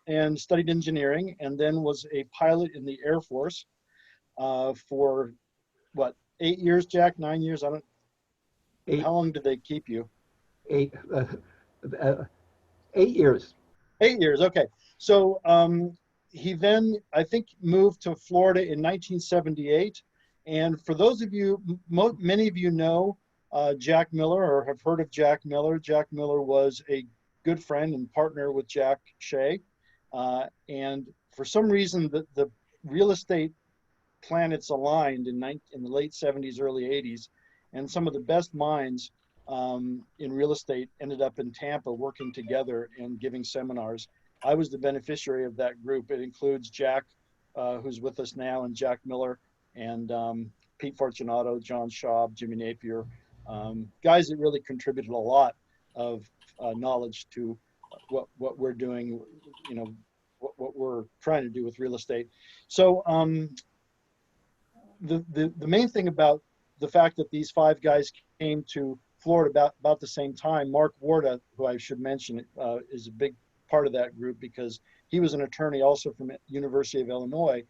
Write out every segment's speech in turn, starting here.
and studied engineering, and then was a pilot in the Air Force for what, 8 years, Jack? 9 years? I don't. Eight, How long did they keep you? eight, uh, 8 years. 8 years. Okay. So he then, I think, moved to Florida in 1978. And for those of you, many of you know Jack Miller or have heard of Jack Miller. Jack Miller was a good friend and partner with Jack Shea. And for some reason, the real estate planets aligned in the late 70s, early 80s. And some of the best minds in real estate ended up in Tampa working together and giving seminars. I was the beneficiary of that group. It includes Jack, who's with us now, and Jack Miller, and Pete Fortunato, John Schaub, Jimmy Napier, guys that really contributed a lot of knowledge to what we're doing, you know, what we're trying to do with real estate. So the main thing about the fact that these five guys came to Florida about the same time, Mark Warda, who I should mention, is a big part of that group because he was an attorney also from University of Illinois.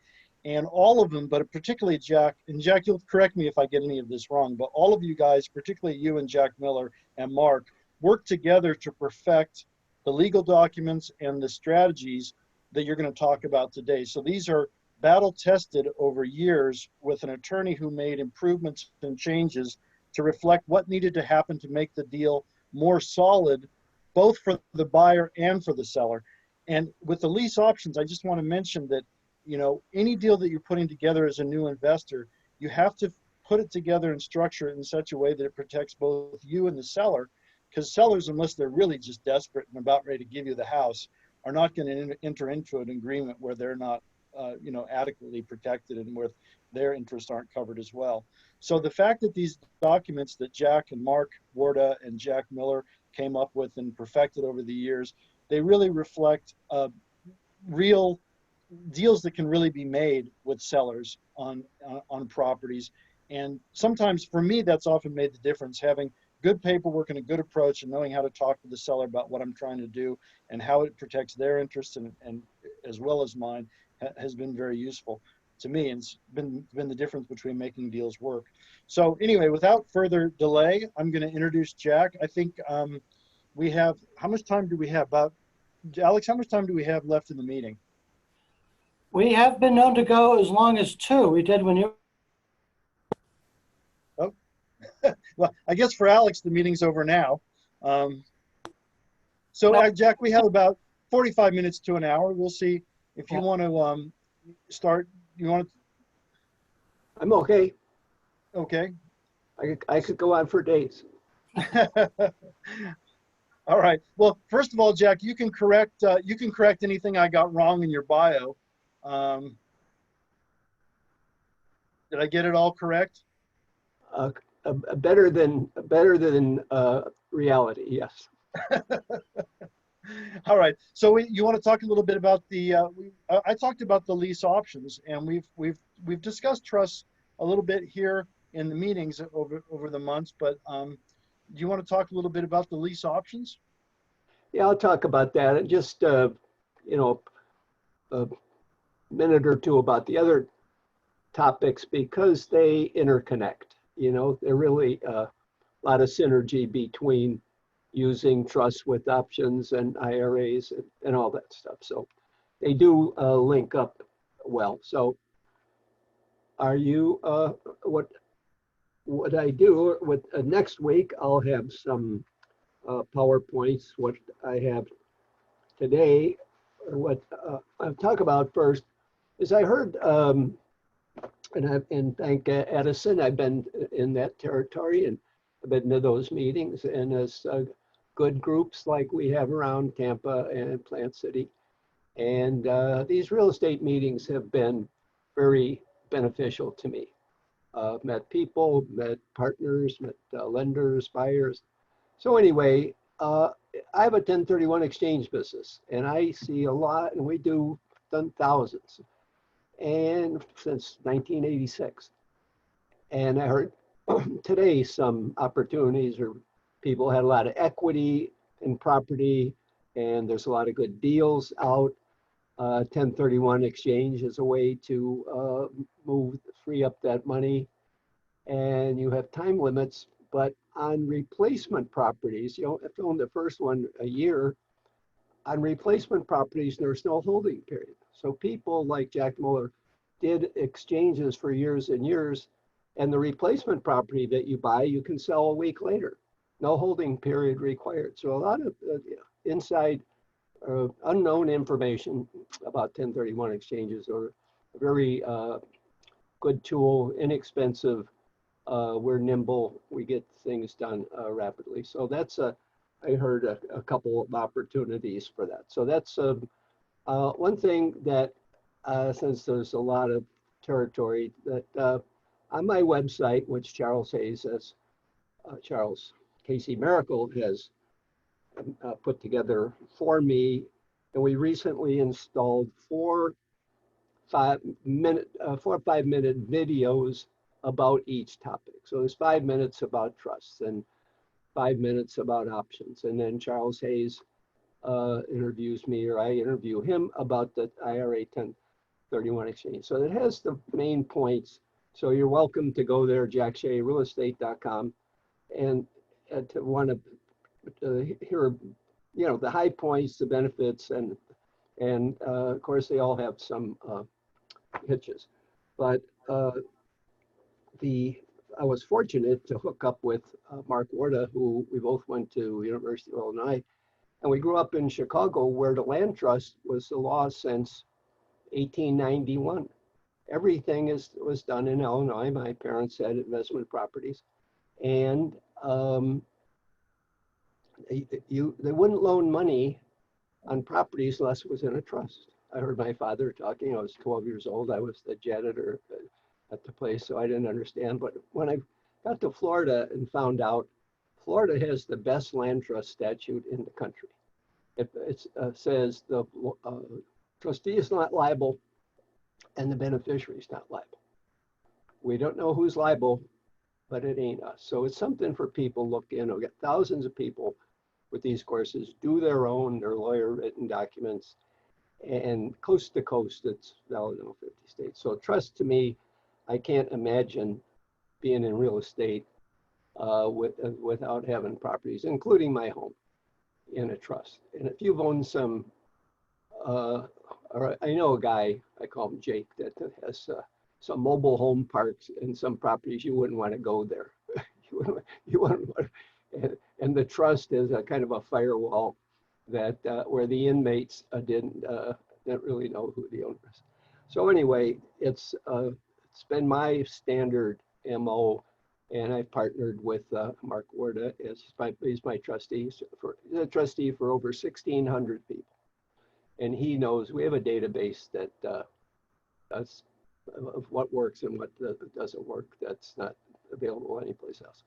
And all of them, but particularly Jack, and Jack, you'll correct me if I get any of this wrong, but all of you guys, particularly you and Jack Miller and Mark, worked together to perfect the legal documents and the strategies that you're going to talk about today. So these are battle tested over years with an attorney who made improvements and changes to reflect what needed to happen to make the deal more solid, both for the buyer and for the seller. And with the lease options, I just want to mention that, you know, any deal that you're putting together as a new investor, you have to put it together and structure it in such a way that it protects both you and the seller, because sellers, unless they're really just desperate and about ready to give you the house, are not going to enter into an agreement where they're not you know, adequately protected and where their interests aren't covered as well. So the fact that these documents that Jack and Mark Warda and Jack Miller came up with and perfected over the years, they really reflect real deals that can really be made with sellers on properties. And sometimes for me, that's often made the difference, having good paperwork and a good approach and knowing how to talk to the seller about what I'm trying to do and how it protects their interests and as well as mine has been very useful to me, and it's been the difference between making deals work. So anyway, without further delay, I'm going to introduce Jack. I think we have, how much time do we have? About, Alex, how much time do we have left in the meeting? We have been known to go as long as 2. We did when you. Oh, well, I guess for Alex, the meeting's over now. So No. Jack, we have about 45 minutes to an hour. We'll see if you want to start. You want to? I'm okay. Okay. I could go on for days. All right. Well, first of all, Jack, you can correct anything I got wrong in your bio. Did I get it all correct? Better than reality. Yes. All right. So you want to talk a little bit about the? I talked about the lease options, and we've discussed trusts a little bit here in the meetings over the months. But do you want to talk a little bit about the lease options? Yeah, I'll talk about that. And just you know, a minute or two about the other topics because they interconnect. You know, they're really a lot of synergy between using trusts with options and IRAs and all that stuff. So they do link up well. So are you, what I do with next week, I'll have some PowerPoints. What I have today, or what I'll talk about first is I heard, and thank Edison, I've been in that territory and I've been to those meetings, and as good groups like we have around Tampa and Plant City. And these real estate meetings have been very beneficial to me. Met people, met partners, met lenders, buyers. So anyway, I have a 1031 exchange business, and I see a lot, and we done thousands, and since 1986. And I heard today some opportunities, or people had a lot of equity in property and there's a lot of good deals out. 1031 exchange is a way to free up that money, and you have time limits. But on replacement properties, you don't have to own the first one a year. On replacement properties, there's no holding period. So people like Jack Muller did exchanges for years and years, and the replacement property that you buy, you can sell a week later. No holding period required. So a lot of inside unknown information about 1031 exchanges are a very good tool, inexpensive. We're nimble. We get things done rapidly. So that's I heard a couple of opportunities for that. So that's one thing that since there's a lot of territory that on my website, which Charles Hayes has, Charles Casey Miracle has put together for me, and we recently installed 4 5-minute videos about each topic. So there's 5 minutes about trusts and 5 minutes about options, and then Charles Hayes interviews me, or I interview him about the IRA 1031 exchange. So it has the main points. So you're welcome to go there, jacksharealestate.com, and to want to hear, the high points, the benefits, and of course they all have some hitches. But I was fortunate to hook up with Mark Warda, who we both went to University of Illinois, and we grew up in Chicago, where the land trust was the law since 1891. Everything was done in Illinois. My parents had investment properties, and they wouldn't loan money on properties unless it was in a trust. I heard my father talking. I was 12 years old. I was the janitor at the place, so I didn't understand. But when I got to Florida and found out, Florida has the best land trust statute in the country. It says the trustee is not liable and the beneficiary is not liable. We don't know who's liable, but it ain't us. So it's something for people to look in. We've got thousands of people with these courses, do their lawyer written documents, and coast to coast, it's valid in all 50 states. So trust, to me, I can't imagine being in real estate without having properties, including my home, in a trust. And if you've owned some, or I know a guy, I call him Jake, that has some mobile home parks and some properties, you wouldn't want to go there. you wouldn't want to, and the trust is a kind of a firewall that where the inmates didn't really know who the owner is. So anyway, it's been my standard MO, and I've partnered with Mark Warda. He's my trustee he's a trustee for over 1,600 people, and he knows we have a database that does of what works and what doesn't work. That's not available anyplace else.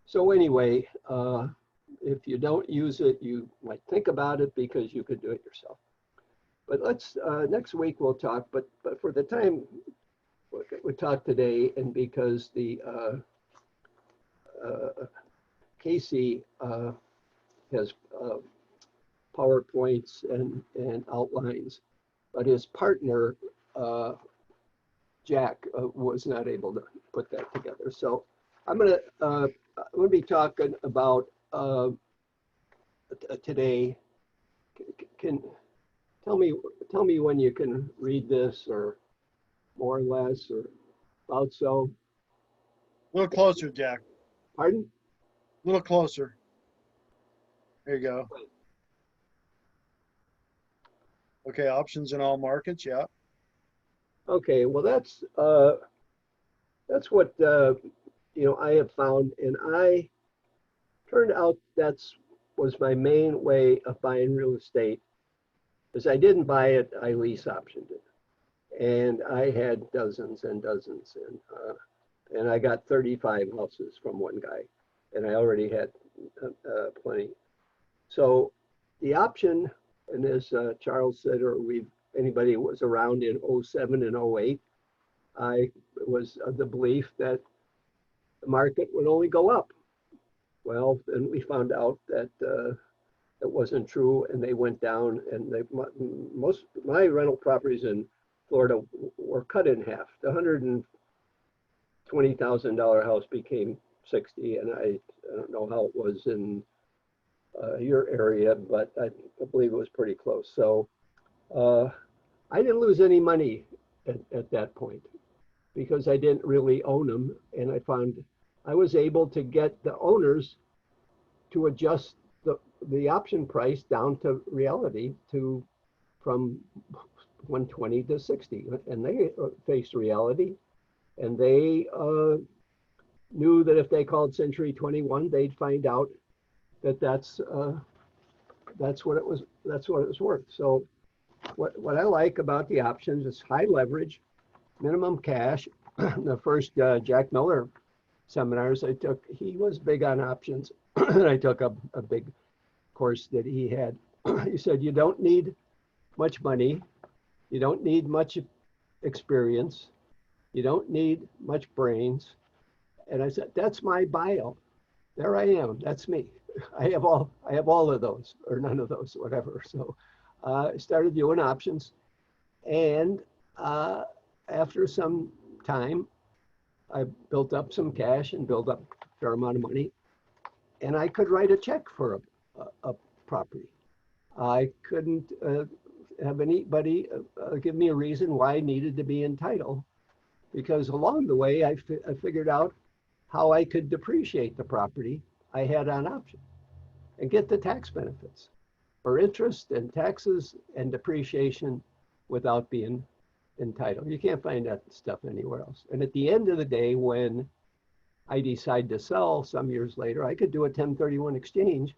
So anyway, if you don't use it, you might think about it because you could do it yourself. But let's next week we'll talk. But for the time we talk today, and because the Casey has PowerPoints and outlines, but his partner Jack was not able to put that together. So I'm going to be talking about today. Can tell me when you can read this, or more or less, or about so. A little closer, Jack. Pardon? A little closer. There you go. Okay, options in all markets. Yeah. Okay, well that's what I have found, and I turned out was my main way of buying real estate. Because I didn't buy it, I lease optioned it, and I had dozens and dozens, and I got 35 houses from one guy, and I already had plenty. So the option, and as Charles said, or anybody was around in 07 and 08, I was of the belief that the market would only go up. Well, then we found out that it wasn't true, and they went down, and most my rental properties in Florida were cut in half. The $120,000 house became 60, and I don't know how it was in your area, but I believe it was pretty close. So I didn't lose any money at that point because I didn't really own them, and I found I was able to get the owners to adjust the option price down to reality from 120 to 60, and they faced reality, and they knew that if they called Century 21, they'd find out that that's what it was worth. So what I like about the options is high leverage, minimum cash. The first Jack Miller seminars I took, he was big on options. And I took a big course that he had. He said, you don't need much money. You don't need much experience. You don't need much brains. And I said, that's my bio. There I am. That's me. I have all of those, or none of those, whatever. So I started doing options. And after some time, I built up some cash and built up a fair amount of money. And I could write a check for a property. I couldn't have anybody give me a reason why I needed to be entitled, because along the way, I figured out how I could depreciate the property I had on option and get the tax benefits for interest and taxes and depreciation without being entitled. You can't find that stuff anywhere else. And at the end of the day, when I decide to sell some years later, I could do a 1031 exchange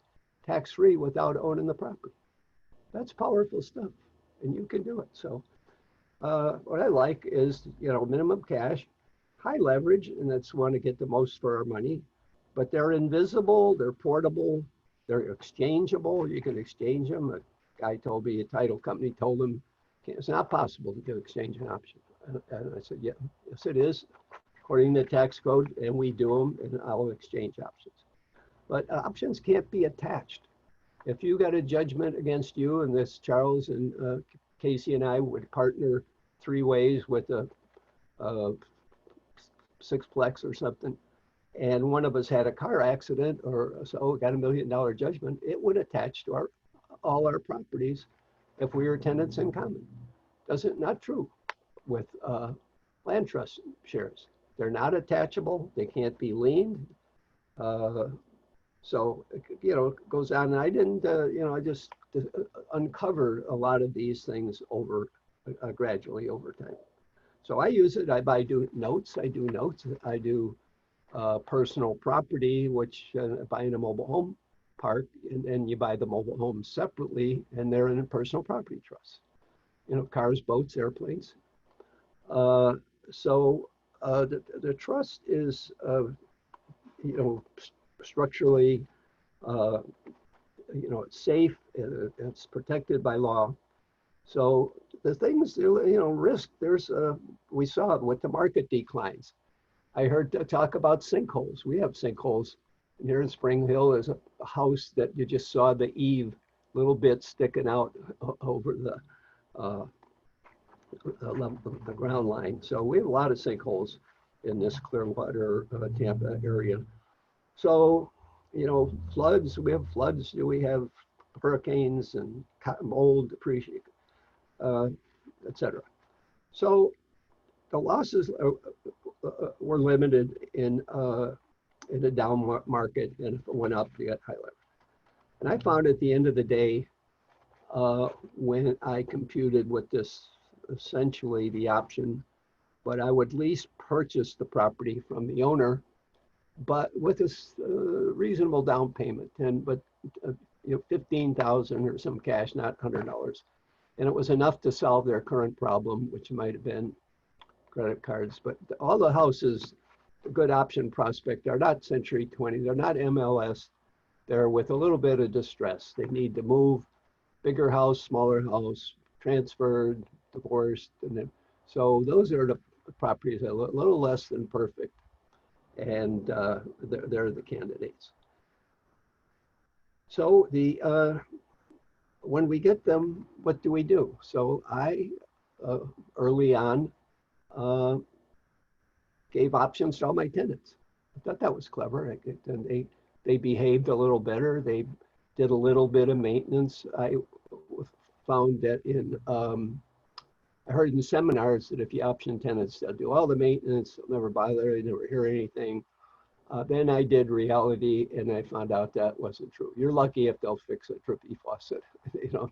tax-free without owning the property. That's powerful stuff, and you can do it. So what I like is, minimum cash, high leverage, and that's want to get the most for our money, but they're invisible, they're portable, they're exchangeable. You can exchange them. A guy told me, a title company told him, it's not possible to exchange an option. And I said, yeah, yes it is, according to the tax code, and we do them, and I'll exchange options. But options can't be attached. If you got a judgment against you, and this Charles and Casey and I would partner 3 ways with a sixplex or something, and one of us had a car accident or so got $1 million judgment, it would attach to all our properties if we were tenants in common. Not true with land trust shares. They're not attachable. They can't be liened. So, it goes on. And I didn't, I just uncovered a lot of these things gradually over time. So I use it. I do notes. I do personal property, which buying a mobile home park, and then you buy the mobile homes separately, and they're in a personal property trust. Cars, boats, airplanes. So the trust is, structurally, it's safe, it's protected by law. So the things, risk, we saw it with the market declines. I heard talk about sinkholes. We have sinkholes. Here in Spring Hill is a house that you just saw the eave, little bit sticking out over the ground line. So we have a lot of sinkholes in this Clearwater, Tampa area. So, floods, we have floods, we have hurricanes and mold, depreciation, etc. So the losses were limited in a down market, and if it went up, you got high leverage. And I found at the end of the day, when I computed with this, essentially the option, but I would lease purchase the property from the owner, but with a reasonable down payment, but $15,000 or some cash, not $100, and it was enough to solve their current problem, which might have been credit cards. But all the houses, a good option prospect, are not Century 20, they're not MLS, they're with a little bit of distress. They need to move, bigger house, smaller house, transferred, divorced, and then so those are the properties that are a little less than perfect, and they're the candidates. So when we get them, what do we do? So I early on gave options to all my tenants. I thought that was clever. And they behaved a little better. They did a little bit of maintenance. I found that I heard in seminars that if you option tenants, they'll do all the maintenance, they'll never bother, they never hear anything. Then I did reality, and I found out that wasn't true. You're lucky if they'll fix a drippy faucet, you know,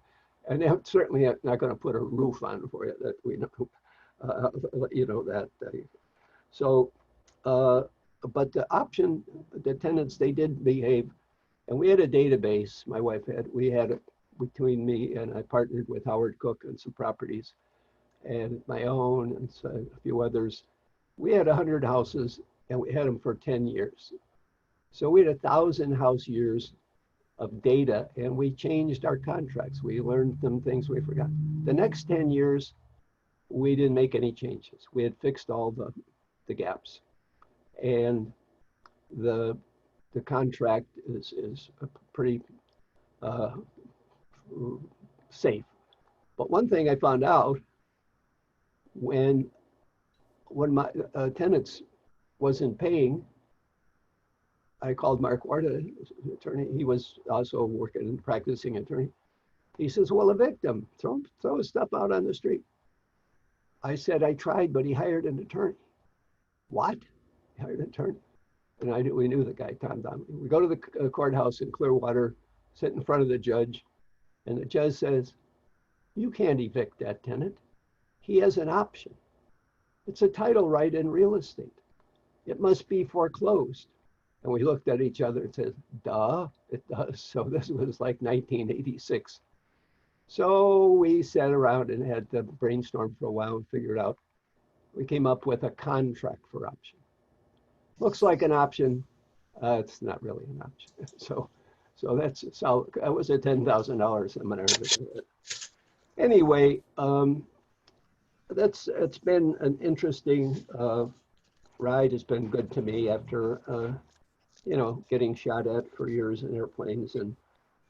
and they're certainly not going to put a roof on for you. That we know, you know that. So, but the tenants, they did behave, and we had a database. My wife had. We had between me and I partnered with Howard Cook on some properties, and my own and so a few others. We had 100 houses, and we had them for 10 years. So we had 1,000 house years of data, and we changed our contracts. We learned some things we forgot. The next 10 years, we didn't make any changes. We had fixed all the gaps. And the contract is pretty safe. But one thing I found out, when my tenants wasn't paying, I called Mark Warda, attorney. He was also working and practicing attorney. He says, well, evict him, throw his stuff out on the street. I said, I tried, but he hired an attorney. What? He hired an attorney. And we knew the guy, Tom Donnelly. We go to the courthouse in Clearwater, sit in front of the judge, and the judge says, you can't evict that tenant. He has an option. It's a title right in real estate. It must be foreclosed. And we looked at each other and said, duh, it does. So this was like 1986. So we sat around and had to brainstorm for a while and figure it out. We came up with a contract for option. Looks like an option. It's not really an option. So that was a $10,000 seminar. Anyway, it's been an interesting ride. It's been good to me after you know, getting shot at for years in airplanes and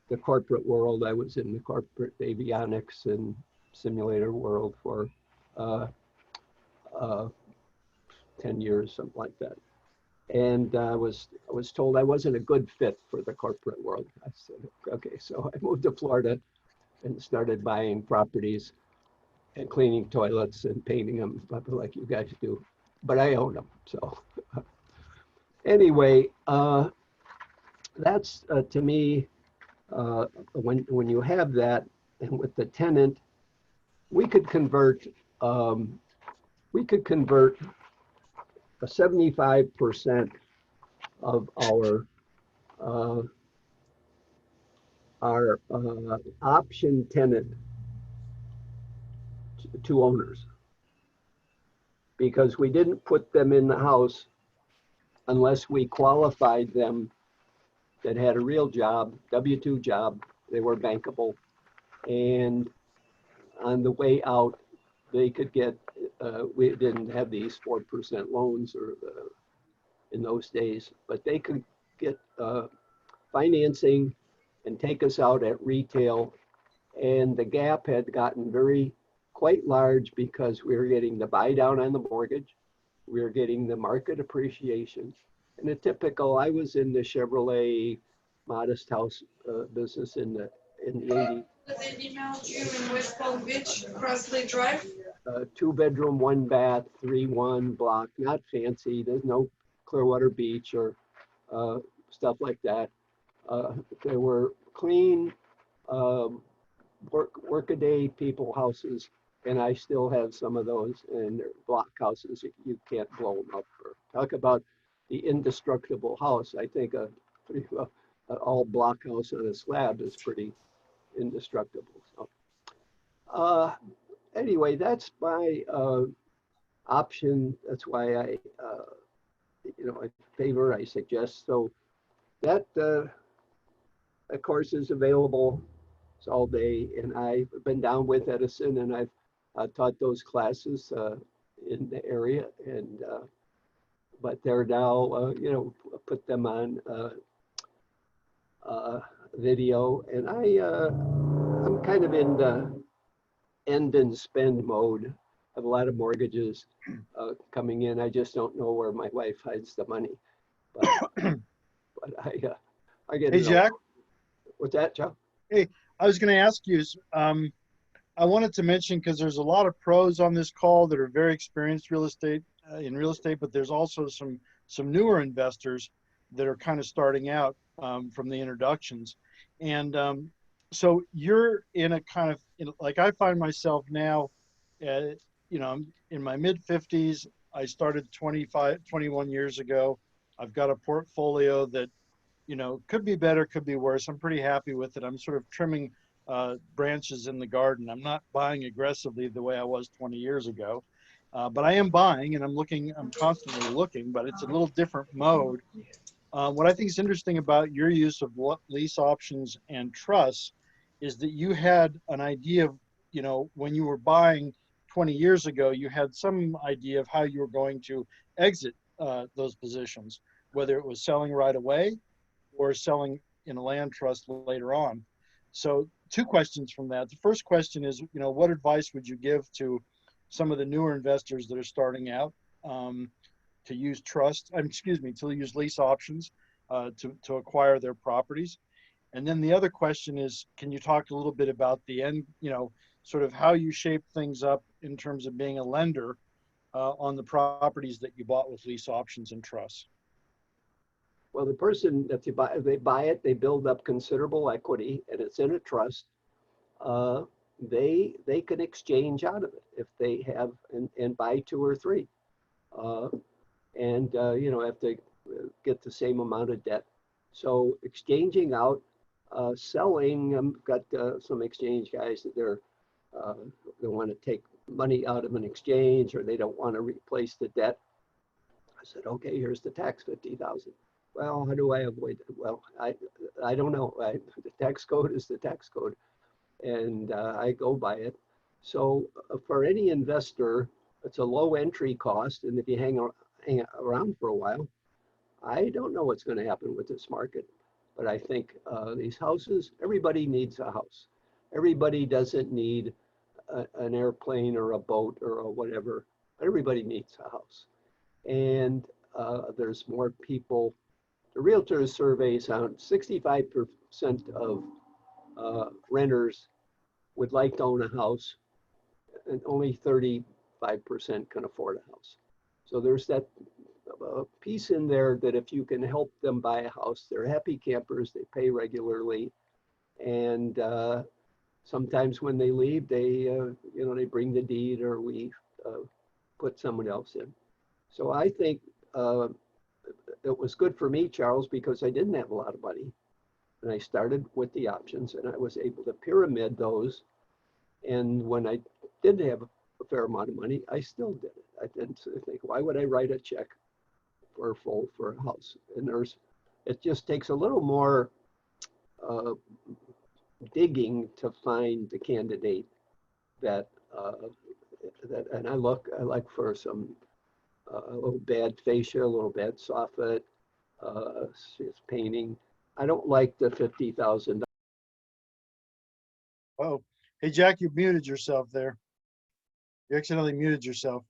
the corporate world. I was in the corporate avionics and simulator world for 10 years, something like that. And I was told I wasn't a good fit for the corporate world. I said, okay, so I moved to Florida and started buying properties and cleaning toilets and painting them like you guys do, but I own them. So anyway, that's to me, when you have that, and with the tenant, we could convert 75% of our option tenant to owners, because we didn't put them in the house unless we qualified them that had a real job, W-2 job, they were bankable, and on the way out, they could get, we didn't have these 4% loans or in those days, but they could get financing and take us out at retail. And the gap had gotten quite large because we were getting the buy down on the mortgage. We were getting the market appreciation. And a typical, I was in the Chevrolet modest house business in the 80s. They emailed you in West Palm Beach, Crossley Drive? 2-bedroom, 1-bath, 3-1 block, not fancy. There's no Clearwater Beach or stuff like that. They were clean, work-a-day people houses, and I still have some of those, and they're block houses. You can't blow them up. Talk about the indestructible house. I think an all block house on a slab is pretty indestructible. So, anyway, that's my option. That's why I favor, I suggest. So that, of course, is available. It's all day, and I've been down with Edison, and I've taught those classes in the area, and but they're now, put them on video, and I'm kind of in the end and spend mode. I have a lot of mortgages coming in. I just don't know where my wife hides the money. But I get Hey, it. Jack. What's that, Joe? Hey, I was going to ask you, I wanted to mention, because there's a lot of pros on this call that are very experienced in real estate, but there's also some newer investors that are kind of starting out from the introductions. And so you're in a kind of, like I find myself now, I'm in my mid 50s. I started 21 years ago. I've got a portfolio that, could be better, could be worse. I'm pretty happy with it. I'm sort of trimming branches in the garden. I'm not buying aggressively the way I was 20 years ago, but I am buying, and I'm constantly looking, but it's a little different mode. What I think is interesting about your use of lease options and trusts is that you had an idea of, when you were buying 20 years ago, you had some idea of how you were going to exit those positions, whether it was selling right away or selling in a land trust later on. So 2 questions from that. The first question is, what advice would you give to some of the newer investors that are starting out to use to use lease options to acquire their properties? And then the other question is, can you talk a little bit about the end, sort of how you shape things up in terms of being a lender on the properties that you bought with lease options and trusts? Well, the person that they buy it, they build up considerable equity, and it's in a trust. They can exchange out of it if they have and buy 2 or 3, and have to get the same amount of debt. So exchanging out, selling. I've got some exchange guys that they want to take money out of an exchange, or they don't want to replace the debt. I said, okay, here's the tax, $50,000. Well, how do I avoid it? Well, I don't know. The tax code is the tax code, and I go by it. So for any investor, it's a low entry cost, and if you hang around for a while, I don't know what's going to happen with this market. But I think these houses, everybody needs a house. Everybody doesn't need an airplane or a boat or a whatever. Everybody needs a house. And there's more people. The realtor surveys found 65% of renters would like to own a house, and only 35% can afford a house. So there's that piece in there that if you can help them buy a house, they're happy campers, they pay regularly, and sometimes when they leave, they bring the deed, or we put someone else in. So I think it was good for me, Charles, because I didn't have a lot of money. And I started with the options, and I was able to pyramid those. And when I did have a fair amount of money, I still did it. I didn't think, why would I write a check for a house? And it just takes a little more digging to find the candidate that and I like for some a little bad fascia, a little bad soffit, painting. I don't like the $50,000. Oh, hey, Jack, you muted yourself there. You accidentally muted yourself.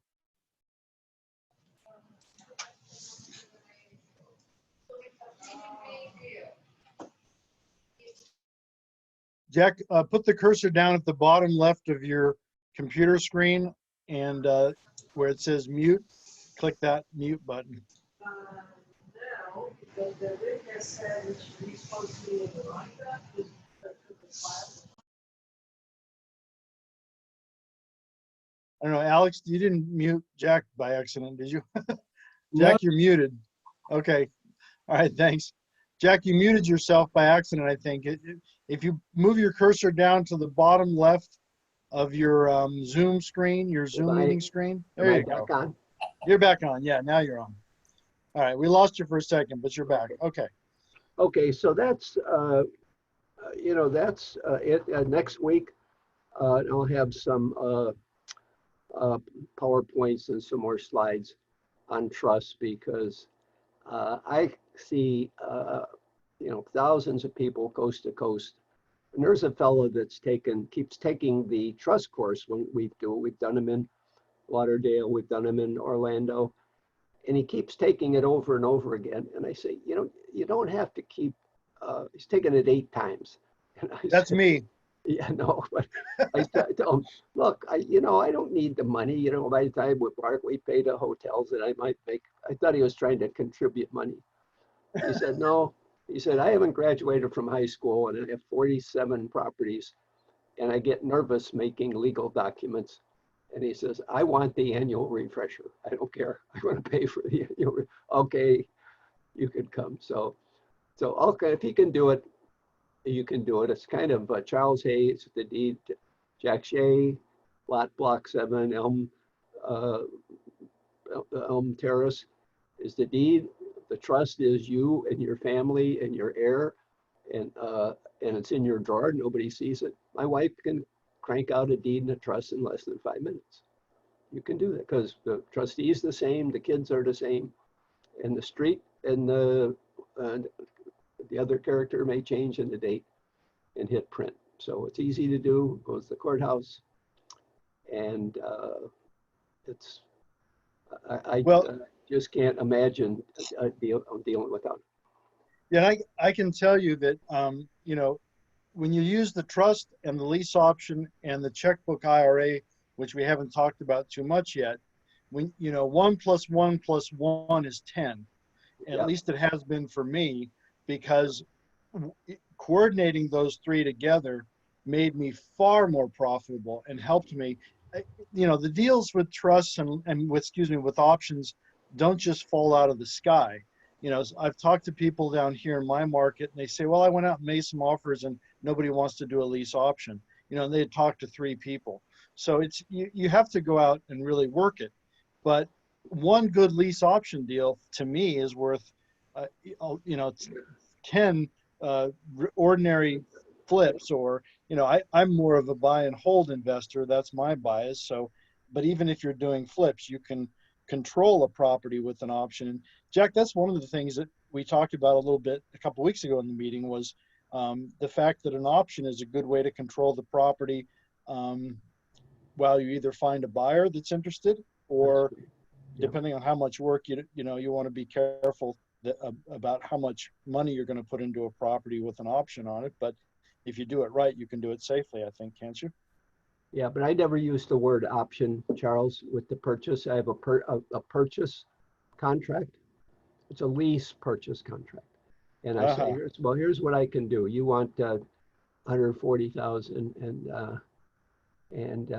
Jack, put the cursor down at the bottom left of your computer screen, and where it says mute, click that mute button. No, because the witness said that she's supposed to be in the contract. I don't know, Alex, you didn't mute Jack by accident, did you? Jack, you're muted. Okay. All right, thanks. Jack, you muted yourself by accident, I think. If you move your cursor down to the bottom left of your Zoom screen, your Zoom meeting screen, there you go. On? You're back on. Yeah, now you're on. All right, we lost you for a second, but you're back. Okay. Okay, so that's that's it. Next week, I'll have some PowerPoints and some more slides on trust, because I see thousands of people coast to coast. And there's a fellow that's keeps taking the trust course when we do it. We've done them in Lauderdale, we've done them in Orlando, and he keeps taking it over and over again. And I say, you don't have to keep, he's taken it 8 times. And That's me. Yeah, no, but I tell him, look, I don't need the money. By the time we park, we pay the hotels that I might make. I thought he was trying to contribute money. He said, no. He said, I haven't graduated from high school and I have 47 properties and I get nervous making legal documents. And he says, I want the annual refresher. I don't care. I want to pay for the annual. Okay, you could come. So okay, if he can do it, you can do it. It's kind of Charles Hayes, the deed, Jack Shea, lot block 7, Elm Terrace is the deed. The trust is you and your family and your heir, and it's in your drawer. Nobody sees it. My wife can crank out a deed and a trust in less than 5 minutes. You can do that because the trustee is the same, the kids are the same, and the street and the other character may change in the date and hit print. So it's easy to do. Goes to the courthouse, and it's I just can't imagine dealing without it. Yeah, I can tell you that, when you use the trust and the lease option and the checkbook IRA, which we haven't talked about too much yet, 1 + 1 + 1 is 10. And at least it has been for me, because coordinating those 3 together made me far more profitable and helped me. The deals with trusts and with options don't just fall out of the sky. I've talked to people down here in my market and they say, well, I went out and made some offers and nobody wants to do a lease option, and they talk to 3 people. So you have to go out and really work it. But one good lease option deal to me is worth, 10 ordinary flips, or, I'm more of a buy and hold investor. That's my bias. So, but even if you're doing flips, you can control a property with an option. And Jack, that's one of the things that we talked about a little bit a couple of weeks ago in the meeting was the fact that an option is a good way to control the property while you either find a buyer that's interested, or depending on how much work you want to be careful about how much money you're going to put into a property with an option on it. But if you do it right, you can do it safely, I think, can't you? Yeah, but I never use the word option, Charles, with the purchase. I have a purchase contract. It's a lease purchase contract. And I say, here's what I can do. You want 140,000 and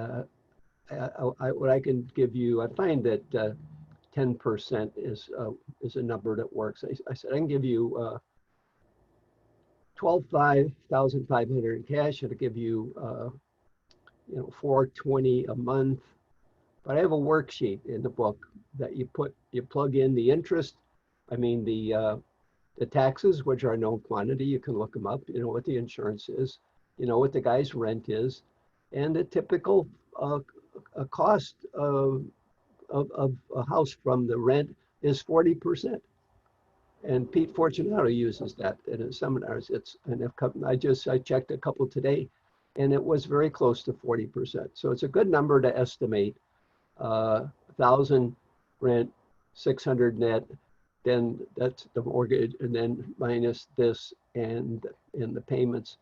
what I can give you, I find that 10% is a number that works. I said, I can give you 12,500 in cash. It'll give you $420 a month. But I have a worksheet in the book that you plug in the interest. I mean the taxes, which are a known quantity. You can look them up. You know what the insurance is. You know what the guy's rent is, and the typical cost of a house from the rent is 40%. And Pete Fortunato uses that in his seminars. I checked a couple today, and it was very close to 40%. So it's a good number to estimate. 1,000 rent, 600 net, then that's the mortgage, and then minus this and the payments.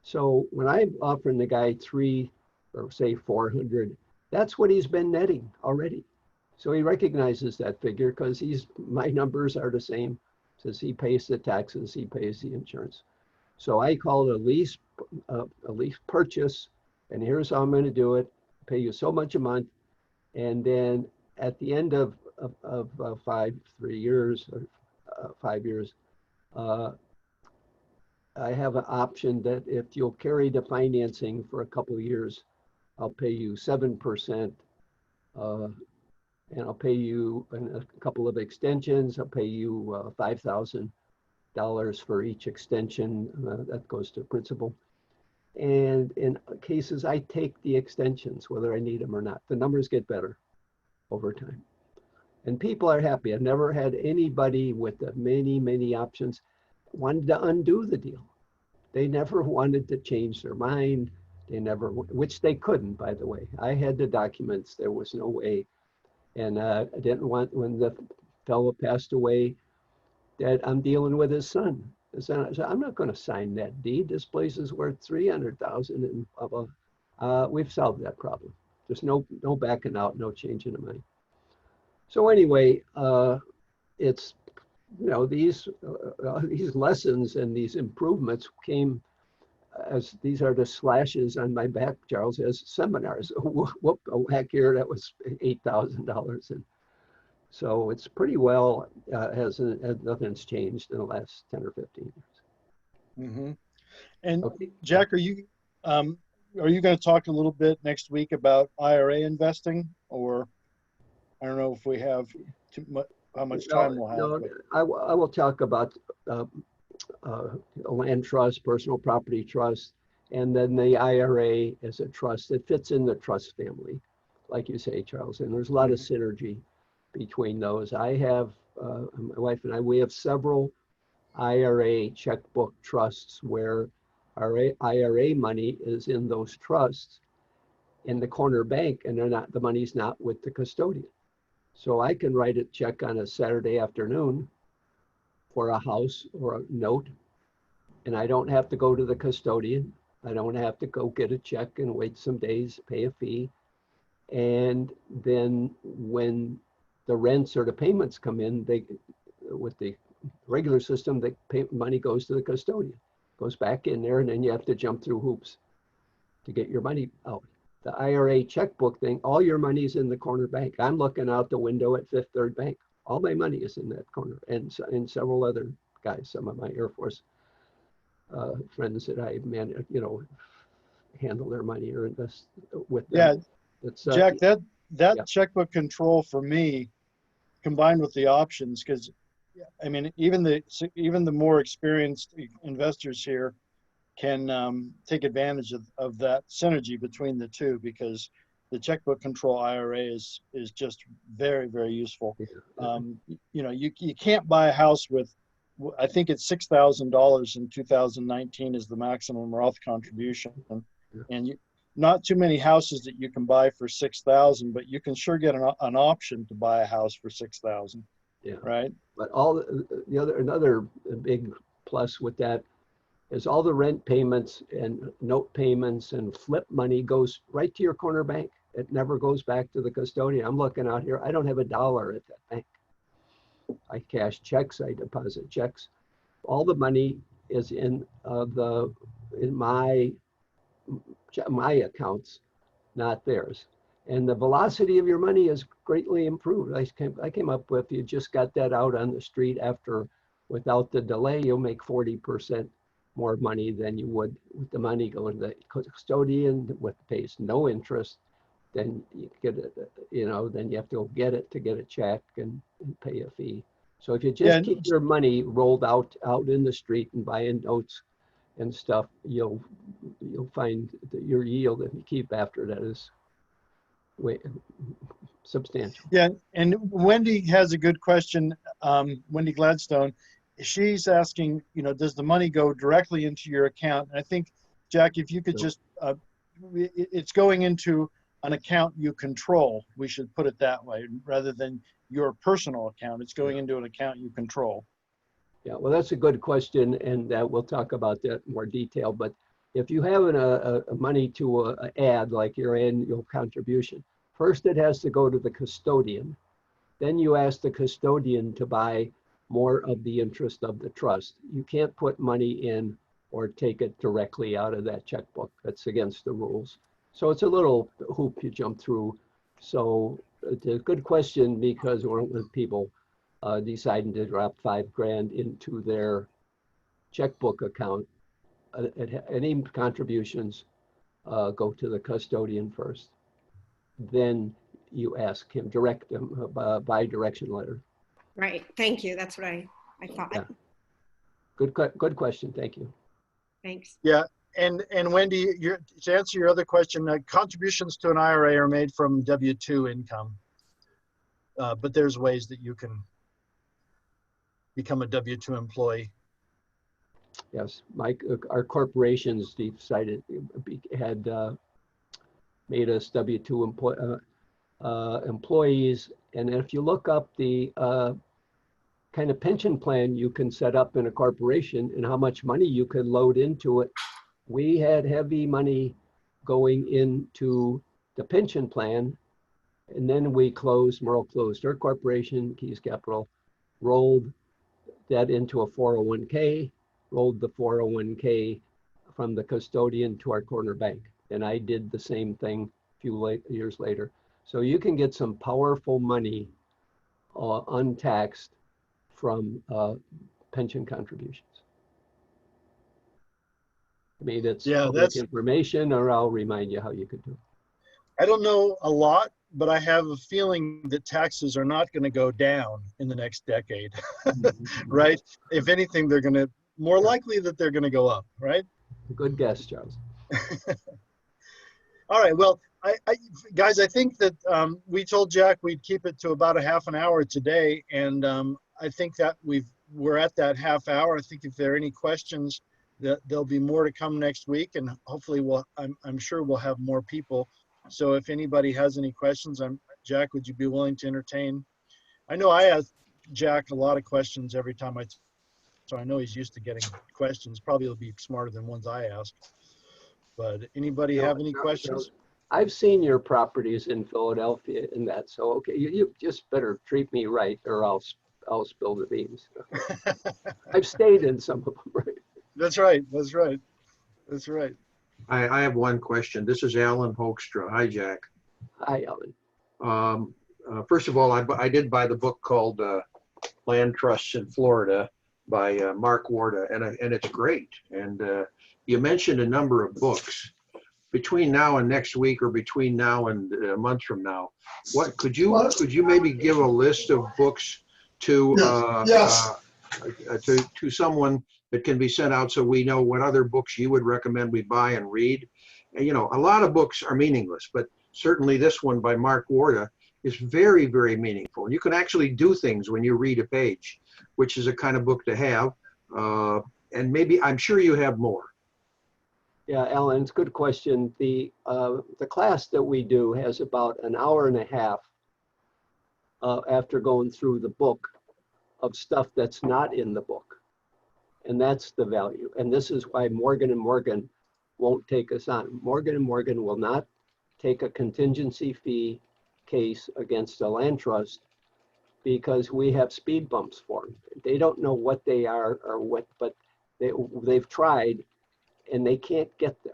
So when I'm offering the guy 3 or say 400, that's what he's been netting already. So he recognizes that figure because my numbers are the same. Says he pays the taxes, he pays the insurance. So I call it a lease purchase, and here's how I'm going to do it. Pay you so much a month, and then at the end of 5 years, I have an option that if you'll carry the financing for a couple of years, I'll pay you 7%, and I'll pay you in a couple of extensions. I'll pay you $5,000 for each extension. That goes to principal. And in cases, I take the extensions, whether I need them or not. The numbers get better over time. And people are happy. I've never had anybody with the many options. wanted to undo the deal. They never wanted to change their mind. They never, which they couldn't, by the way. I had the documents. There was no way. And I didn't want, when the fellow passed away, that I'm dealing with his son. His son, I said, I'm not going to sign that deed. This place is worth 300,000 and blah, blah. We've solved that problem. There's no backing out, no changing the mind. So anyway, it's, you know, these lessons and these improvements came as these are the slashes on my back, Charles, as seminars. Whoop, oh, heck here, that was $8,000. And so it's pretty well, nothing's changed in the last 10 or 15 years. Mm-hmm. And Okay. Jack, are you going to talk a little bit next week about IRA investing, or I don't know if we have too much, how much time we'll have. No, I will talk about a land trust, personal property trust, and then the IRA as a trust that fits in the trust family, like you say, Charles. And there's a lot of synergy between those. I have, my wife and I, we have several IRA checkbook trusts where our IRA money is in those trusts in the corner bank, and they're not, the money's not with the custodian. So I can write a check on a Saturday afternoon for a house or a note, and I don't have to go to the custodian. I don't have to go get a check and wait some days, pay a fee. And then when the rents or the payments come in, they, with the regular system, the money goes to the custodian, goes back in there, and then you have to jump through hoops to get your money out. The IRA checkbook thing, all your money's in the corner bank. I'm looking out the window at Fifth Third Bank. All my money is in that corner, and several other guys, some of my Air Force friends that I manage, you know, handle their money or invest with them. Yeah, Jack, that checkbook control for me, combined with the options, because I mean, even the more experienced investors here can take advantage of that synergy between the two, because the checkbook control IRA is just very, very useful. You know, you can't buy a house with, I think it's $6,000 in 2019 is the maximum Roth contribution, and not too many houses that you can buy for 6,000, but you can sure get an option to buy a house for 6,000. Yeah. Right. But all another big plus with that is all the rent payments and note payments and flip money goes right to your corner bank. It never goes back to the custodian. I'm looking out here. I don't have $1 at that bank. I cash checks. I deposit checks. All the money is in my accounts, not theirs. And the velocity of your money is greatly improved. I came up with, you just got that out on the street without the delay, you'll make 40% more money than you would with the money going to the custodian, with pays no interest. Then you get it, you know, then you have to go get a check and pay a fee. So if you just keep your money rolled out in the street and buying notes and stuff, you'll find that your yield, if you keep after that, is way substantial. Yeah, and Wendy has a good question. Wendy Gladstone, she's asking, you know, does the money go directly into your account? And I think, Jack, if you could just, it's going into an account you control. We should put it that way, rather than your personal account. It's going into an account you control. Yeah, well, that's a good question, and we'll talk about that in more detail. But if you have a money to add, like your annual contribution, first it has to go to the custodian. Then you ask the custodian to buy more of the interest of the trust. You can't put money in or take it directly out of that checkbook. That's against the rules. So it's a little hoop you jump through. So it's a good question, because we're with people deciding to drop $5,000 into their checkbook account. Any contributions go to the custodian first. Then you ask him, direct him by direction letter. Right. Thank you. That's what I thought. Yeah. Good question. Thank you. Thanks. Yeah. And Wendy, to answer your other question, contributions to an IRA are made from W-2 income, but there's ways that you can become a W-2 employee. yes, our corporations decided had made us W-2 employees. And if you look up the kind of pension plan you can set up in a corporation and how much money you could load into it, we had heavy money going into the pension plan. And then Merle closed our corporation, Keys Capital, rolled that into a 401k, rolled the 401k from the custodian to our corner bank. And I did the same thing a few years later. So you can get some powerful money untaxed from pension contributions. I mean, it's public information, or I'll remind you how you could do it. I don't know a lot, but I have a feeling that taxes are not going to go down in the next decade, right? If anything, they're going to, more likely that they're going to go up, right? Good guess, Charles. All right, well, guys, I think that we told Jack we'd keep it to about a half an hour today, and I think that we're at that half hour. I think if there are any questions, there'll be more to come next week, and hopefully I'm sure we'll have more people. So if anybody has any questions, Jack, would you be willing to entertain? I know I ask Jack a lot of questions every time so I know he's used to getting questions. Probably will be smarter than ones I ask. But anybody have any questions? I've seen your properties in Philadelphia and that, so okay, you just better treat me right, or I'll spill the beans. I've stayed in some of them, right? That's right. That's right. That's right. I have one question. This is Alan Hoekstra. Hi, Jack. Hi, Alan. First of all, I did buy the book called Land Trusts in Florida by Mark Warda, and it's great. And you mentioned a number of books. Between now and next week, or between now and a month from now, what could you maybe give a list of books to to someone that can be sent out, so we know what other books you would recommend we buy and read? And, you know, a lot of books are meaningless, but certainly this one by Mark Warda is very, very meaningful. And you can actually do things when you read a page, which is a kind of book to have. And maybe, I'm sure you have more. Yeah, Alan, it's a good question. The class that we do has about an hour and a half after going through the book of stuff that's not in the book. And that's the value. And this is why Morgan & Morgan won't take us on. Morgan & Morgan will not take a contingency fee case against a land trust because we have speed bumps for them. They don't know what they are or what, but they've tried and they can't get there.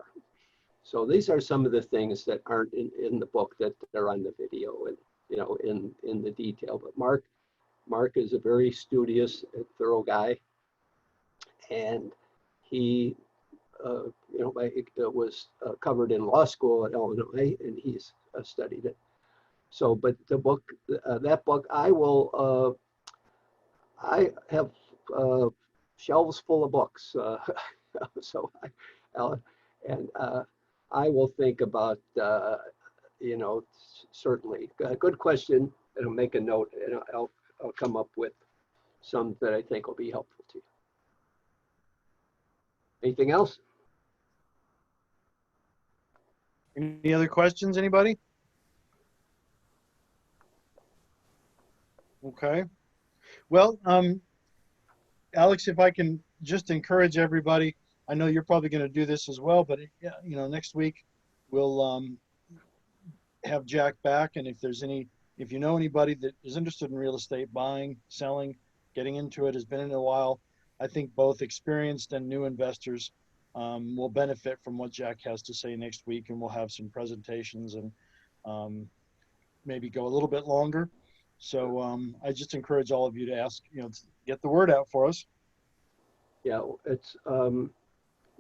So these are some of the things that aren't in the book that are on the video and, you know, in the detail. But Mark is a very studious, thorough guy. And he, you know, was covered in law school at Illinois, and he's studied it. So, but the book, that book, I have shelves full of books. So, I will think about, you know, certainly. Good question, and I'll make a note, and I'll come up with some that I think will be helpful to you. Anything else? Any other questions, anybody? Okay. Well, Alex, if I can just encourage everybody, I know you're probably going to do this as well, but you know, next week we'll have Jack back, and if you know anybody that is interested in real estate, buying, selling, getting into it, has been in a while, I think both experienced and new investors will benefit from what Jack has to say next week, and we'll have some presentations and maybe go a little bit longer. So I just encourage all of you to ask, you know, get the word out for us. Yeah, it's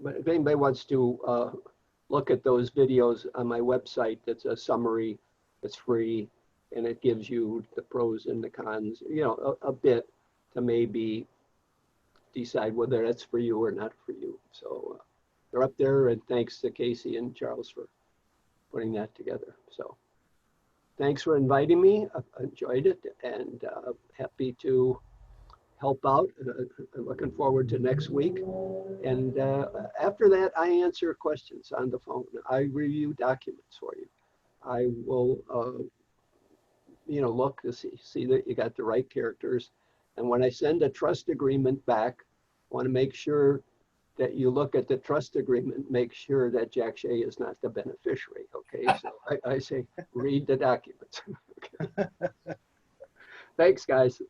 if anybody wants to look at those videos on my website, that's a summary. It's free, and it gives you the pros and the cons, you know, a bit to maybe decide whether that's for you or not for you. So they're up there, and thanks to Casey and Charles for putting that together. So thanks for inviting me. I enjoyed it, and happy to help out. I'm looking forward to next week. And after that, I answer questions on the phone. I review documents for you. I will, look to see that you got the right characters. And when I send a trust agreement back, I want to make sure that you look at the trust agreement, make sure that Jack Shea is not the beneficiary. Okay, so I say, read the documents. Okay. Thanks, guys.